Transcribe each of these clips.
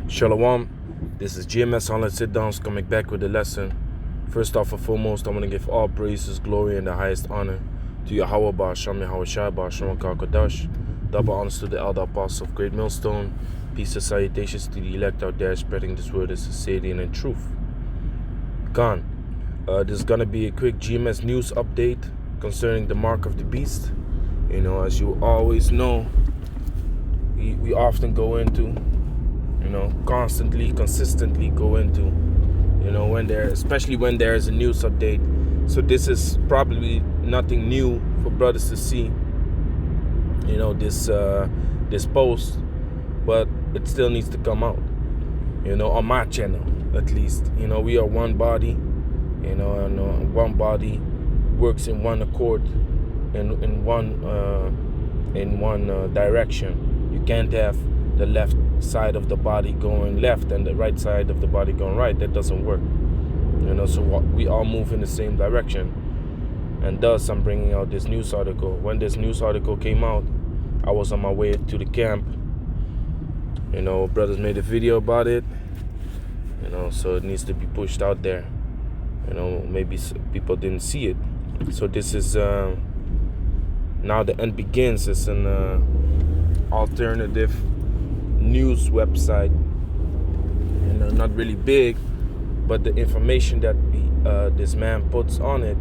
Shalom, this is GMS Online Sit Downs coming back with a lesson. First off and foremost, I want to give all praises, glory, and the highest honor to Yahweh Ba'Hashem, Yahweh Shai Ba'Hashem Kodash. Double honors to the elder apostles of Great Millstone. Peace and salutations to the elect out there spreading this word of sincerity and in truth. Gone. This is going to be a quick GMS news update concerning the mark of the beast. You know, as you always know, we often go into, constantly, consistently go into, especially when there is a news update. So this is probably nothing new for brothers to see, this post, but it still needs to come out, on my channel at least. We are one body, and one body works in one accord, in one direction. You can't have the left side of the body going left and the right side of the body going right. That doesn't work. So we all move in the same direction. And thus I'm bringing out this news article. When this news article came out, I was on my way to the camp. Brothers made a video about it. So it needs to be pushed out there. Maybe people didn't see it. So this is now the end begins. It's an alternative news website, not really big, but the information that this man puts on it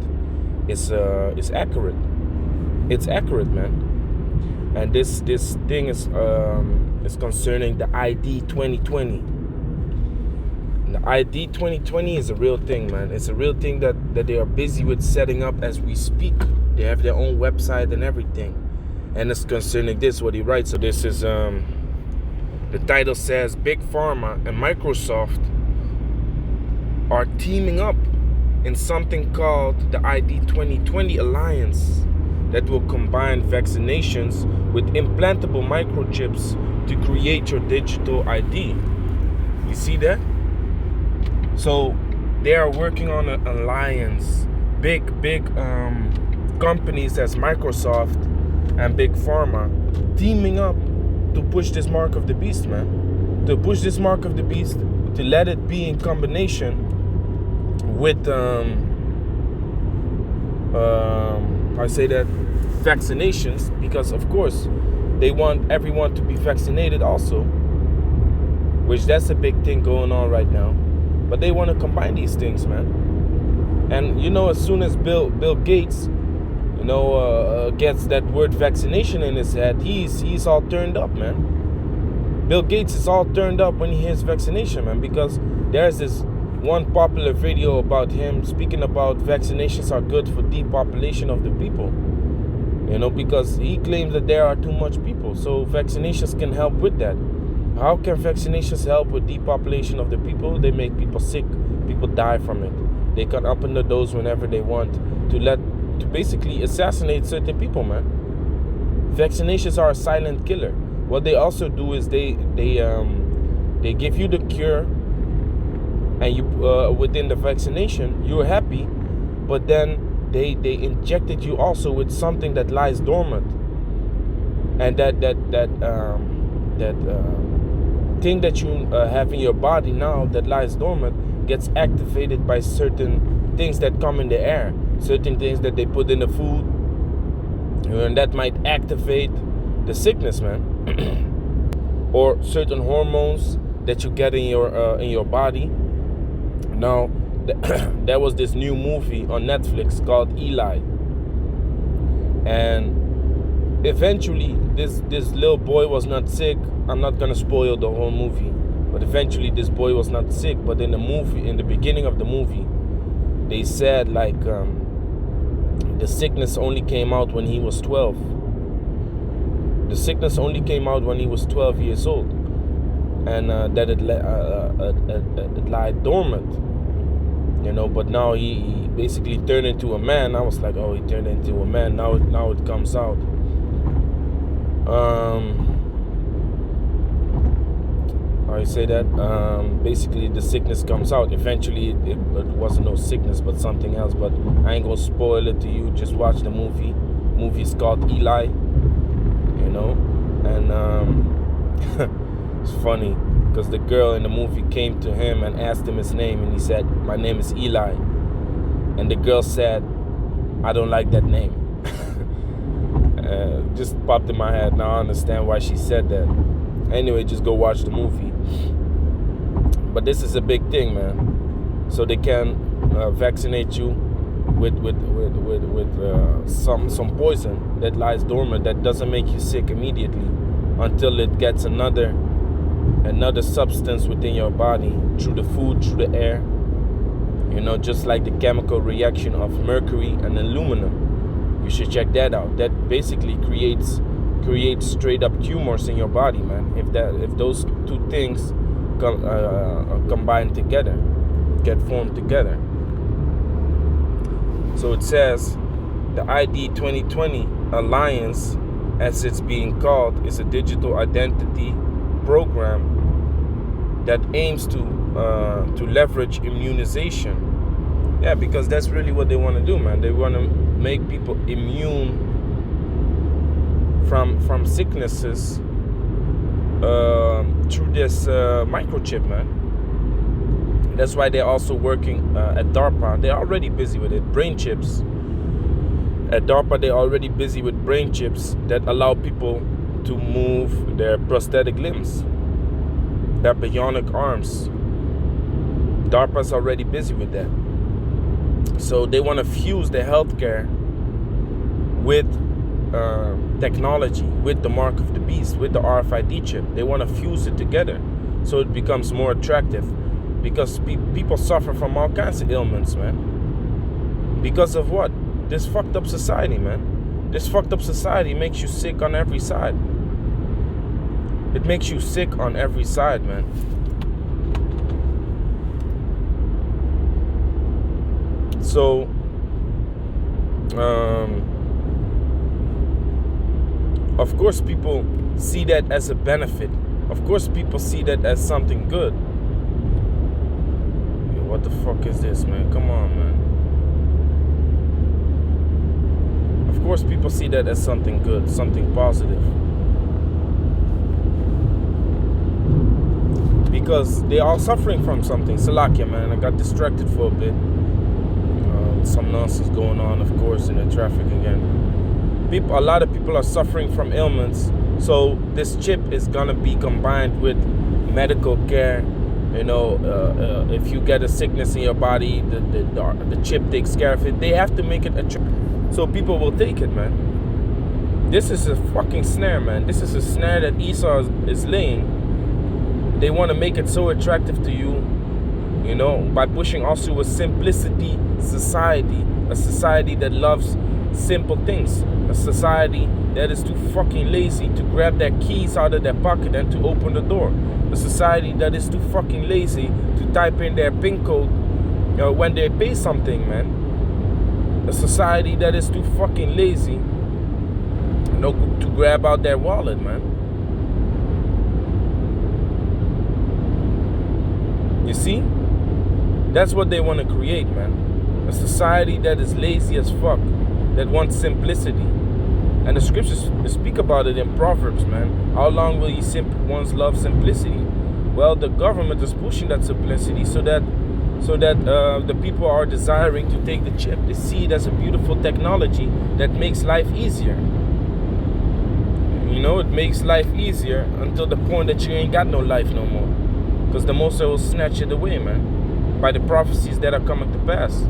is accurate. It's accurate, man. And this thing is concerning the ID 2020. And the ID 2020 is a real thing, man. It's a real thing that they are busy with setting up as we speak. They have their own website and everything. And it's concerning this, what he writes. So this is, the title says, Big Pharma and Microsoft are teaming up in something called the ID 2020 Alliance that will combine vaccinations with implantable microchips to create your digital ID. You see that? So they are working on an alliance. Big companies as Microsoft and Big Pharma teaming up to push this mark of the beast, man. To push this mark of the beast, to let it be in combination with vaccinations, because of course they want everyone to be vaccinated also, which that's a big thing going on right now. But they want to combine these things, man. And as soon as Bill Gates gets that word vaccination in his head, he's all turned up, man. Bill Gates is all turned up when he hears vaccination, man, because there's this one popular video about him speaking about vaccinations are good for depopulation of the people. Because he claims that there are too much people, so vaccinations can help with that. How can vaccinations help with depopulation of the people? They make people sick, people die from it. They can open the dose whenever they want to basically assassinate certain people, man. Vaccinations are a silent killer. What they also do is they give you the cure, and you within the vaccination you're happy, but then they injected you also with something that lies dormant, and that thing that you have in your body now that lies dormant gets activated by certain things that come in the air. Certain things that they put in the food, and that might activate the sickness, man. Or certain hormones that you get in your body. Now, there was this new movie on Netflix called Eli, and eventually this little boy was not sick. I'm not gonna spoil the whole movie, but eventually this boy was not sick. But in the beginning of the movie, they said the sickness only came out when he was 12. The sickness only came out when he was 12 years old, and that it lied dormant, But now he basically turned into a man. I was like, oh, he turned into a man. Now it comes out. I say that basically the sickness comes out. Eventually it wasn't no sickness but something else, but I ain't gonna spoil it to you. Just watch the movie. Movie is called Eli, and it's funny because the girl in the movie came to him and asked him his name, and he said, "My name is Eli." And the girl said, "I don't like that name." Just popped in my head. Now I understand why she said that. Anyway, just go watch the movie. But this is a big thing, man. So they can vaccinate you with some poison that lies dormant, that doesn't make you sick immediately until it gets another substance within your body through the food, through the air. You know, just like the chemical reaction of mercury and aluminum. You should check that out. That basically creates straight up tumors in your body, man. If those two things combine together, get formed together. So it says the ID 2020 Alliance, as it's being called, is a digital identity program that aims to leverage immunization. Yeah, because that's really what they want to do, man. They want to make people immune from sicknesses through this microchip, man. That's why they're also working at DARPA. They're already busy with it. Brain chips. At DARPA, they're already busy with brain chips that allow people to move their prosthetic limbs, their bionic arms. DARPA's already busy with that. So they want to fuse the healthcare with technology, with the mark of the beast, with the RFID chip. They want to fuse it together so it becomes more attractive. Because people suffer from all kinds of ailments, man. Because of what? This fucked up society, man. This fucked up society makes you sick on every side. It makes you sick on every side, man. So, of course people see that as a benefit. Of course people see that as something good. What the fuck is this, man? Come on, man. Of course people see that as something good, something positive. Because they are suffering from something. Salakia, man. I got distracted for a bit. Some nonsense going on, of course, in the traffic again. A lot of people are suffering from ailments. So this chip is gonna be combined with medical care. You know, if you get a sickness in your body, the chip takes care of it. They have to make it attractive, so people will take it, man. This is a fucking snare, man. This is a snare that Esau is laying. They want to make it so attractive to you, you know, by pushing also a simplicity society, a society that loves simple things, a society that is too fucking lazy to grab their keys out of their pocket and to open the door. A society that is too fucking lazy to type in their PIN code when they pay something, man. A society that is too fucking lazy, you know, to grab out their wallet, man. You see? That's what they want to create, man. A society that is lazy as fuck, that wants simplicity. And the scriptures speak about it in Proverbs, man. How long will ye once love simplicity? Well, the government is pushing that simplicity so that the people are desiring to take the chip. They see it as a beautiful technology that makes life easier. You know, it makes life easier until the point that you ain't got no life no more. Because the Most High will snatch it away, man. By the prophecies that are coming to pass.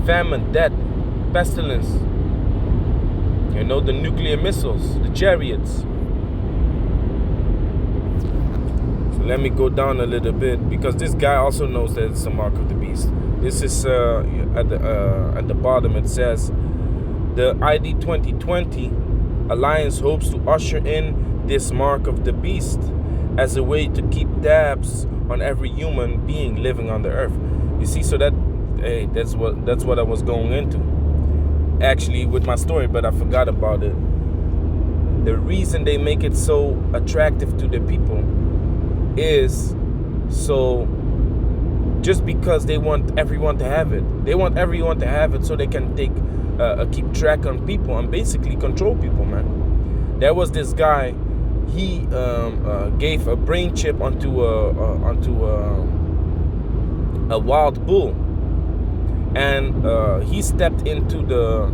Famine, death, pestilence. You know, the nuclear missiles, the chariots. So let me go down a little bit, because this guy also knows that it's a mark of the beast. This is at the bottom. It says the ID 2020 Alliance hopes to usher in this mark of the beast as a way to keep tabs on every human being living on the earth. You see, so that's what I was going into. Actually, with my story, but I forgot about it. The reason they make it so attractive to the people is so just because they want everyone to have it. They want everyone to have it so they can keep track on people and basically control people, man. There was this guy, gave a brain chip onto a wild bull, and he stepped into the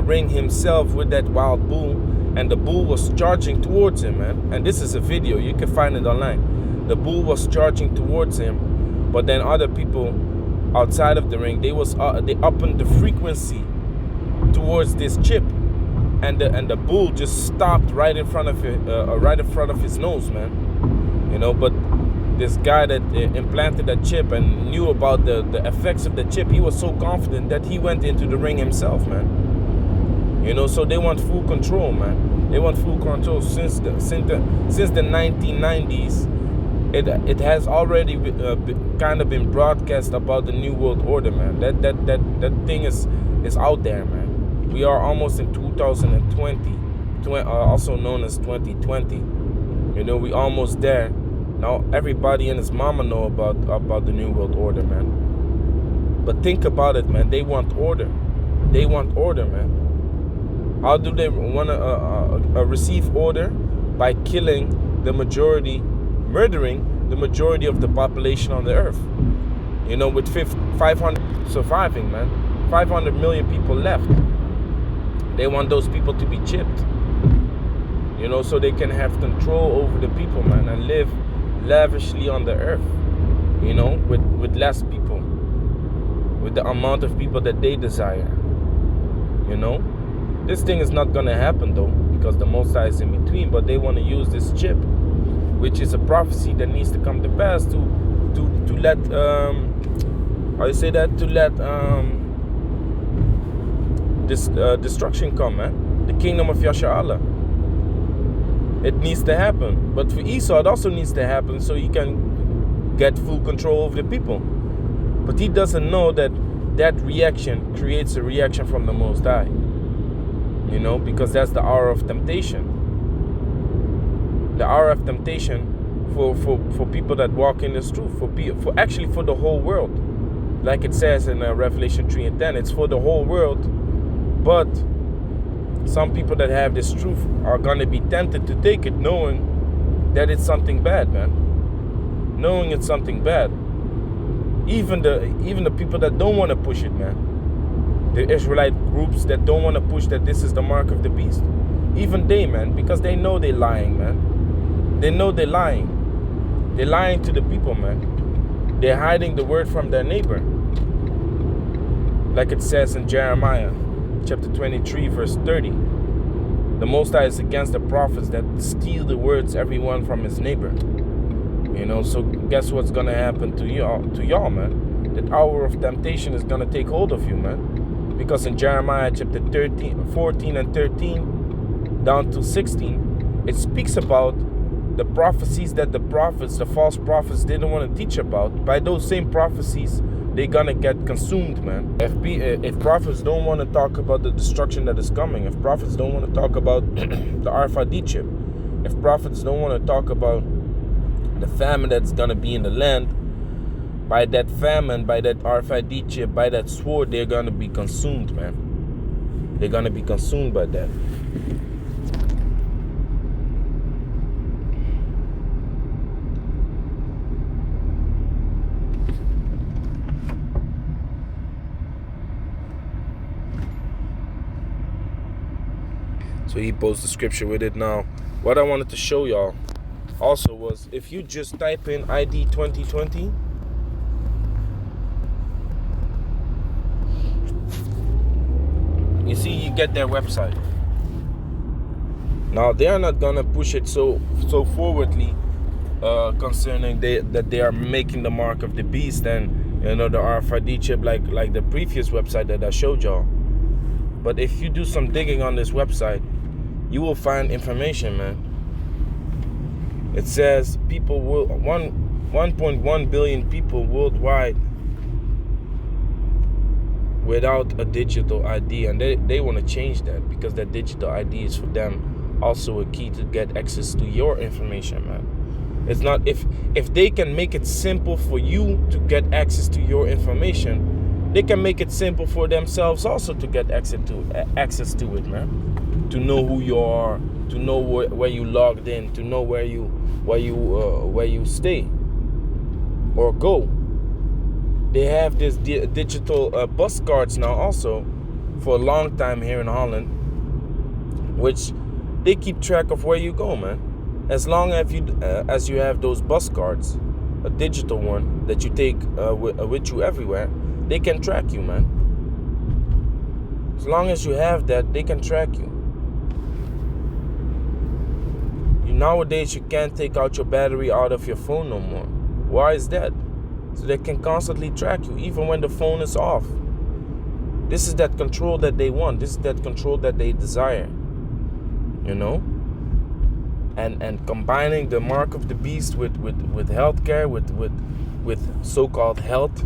ring himself with that wild bull, and the bull was charging towards him, man. And this is a video, you can find it online. The bull was charging towards him, but then other people outside of the ring, they upped the frequency towards this chip, and the bull just stopped right in front of his nose, man. You know, but this guy that implanted that chip and knew about the effects of the chip, he was so confident that he went into the ring himself, man. You know, so they want full control, man. They want full control since the 1990s. It has already kind of been broadcast about the New World Order, man. That thing is out there, man. We are almost in 2020, also known as 2020. You know, we almost there. Now everybody and his mama know about the New World Order, man. But think about it, man. They want order. They want order, man. How do they want to receive order? By killing the majority, murdering the majority of the population on the earth. You know, with 500 surviving, man. 500 million people left. They want those people to be chipped. You know, so they can have control over the people, man, and live lavishly on the earth, you know, with less people, with the amount of people that they desire. You know, this thing is not gonna happen though, because the Most High is in between, but they want to use this chip, which is a prophecy that needs to come to pass to let this destruction come, man. The kingdom of Yasha Allah. It needs to happen. But for Esau, it also needs to happen so he can get full control over the people. But he doesn't know that reaction creates a reaction from the Most High. You know, because that's the hour of temptation. The hour of temptation for people that walk in this truth. For the whole world. Like it says in Revelation 3:10, it's for the whole world. But some people that have this truth are going to be tempted to take it knowing that it's something bad, man. Knowing it's something bad. Even the people that don't want to push it, man. The Israelite groups that don't want to push that this is the mark of the beast. Even they, man, because they know they're lying, man. They know they're lying. They're lying to the people, man. They're hiding the word from their neighbor. Like it says in Jeremiah chapter 23, verse 30. The Most High is against the prophets that steal the words, everyone from his neighbor. You know, so guess what's going to happen to y'all, man? That hour of temptation is going to take hold of you, man. Because in Jeremiah chapter 14 and 13, down to 16, it speaks about the prophecies that the false prophets, didn't want to teach about. By those same prophecies, they're gonna get consumed, man. If prophets don't want to talk about the destruction that is coming, if prophets don't want to talk about the RFID chip, if prophets don't want to talk about the famine that's gonna be in the land, by that famine, by that RFID chip, by that sword, they're gonna be consumed, man. They're gonna be consumed by that. So he posted the scripture with it. Now, what I wanted to show y'all also was, if you just type in ID 2020, you see, you get their website. Now, they are not gonna push it so forwardly concerning that they are making the mark of the beast and, you know, the RFID chip like the previous website that I showed y'all. But if you do some digging on this website, you will find information, man. It says 1.1 billion people worldwide without a digital ID, and they want to change that, because that digital ID is for them also a key to get access to your information, man. It's not, if they can make it simple for you to get access to your information, they can make it simple for themselves also to get access to it, man. to know who you are, to know where you logged in, to know where you stay or go. They have this digital bus cards now also for a long time here in Holland, which they keep track of where you go, man. As long as you have those bus cards, a digital one that you take with you everywhere, they can track you, man. As long as you have that, they can track you. Nowadays, you can't take out your battery out of your phone no more. Why is that? So they can constantly track you, even when the phone is off. This is that control that they want. This is that control that they desire. You know? And combining the mark of the beast with healthcare, with so-called health,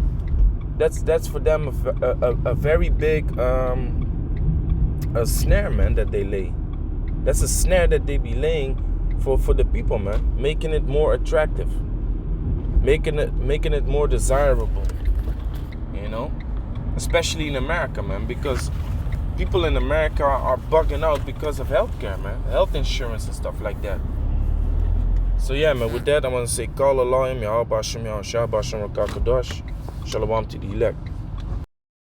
that's for them a very big a snare, man, that they lay. That's a snare that they be laying for the people, man, making it more attractive, making it more desirable, you know, especially in America, man, because people in America are bugging out because of healthcare, man, health insurance and stuff like that. So yeah, man, with that, I want to say, call Allah, Shalom to the elect.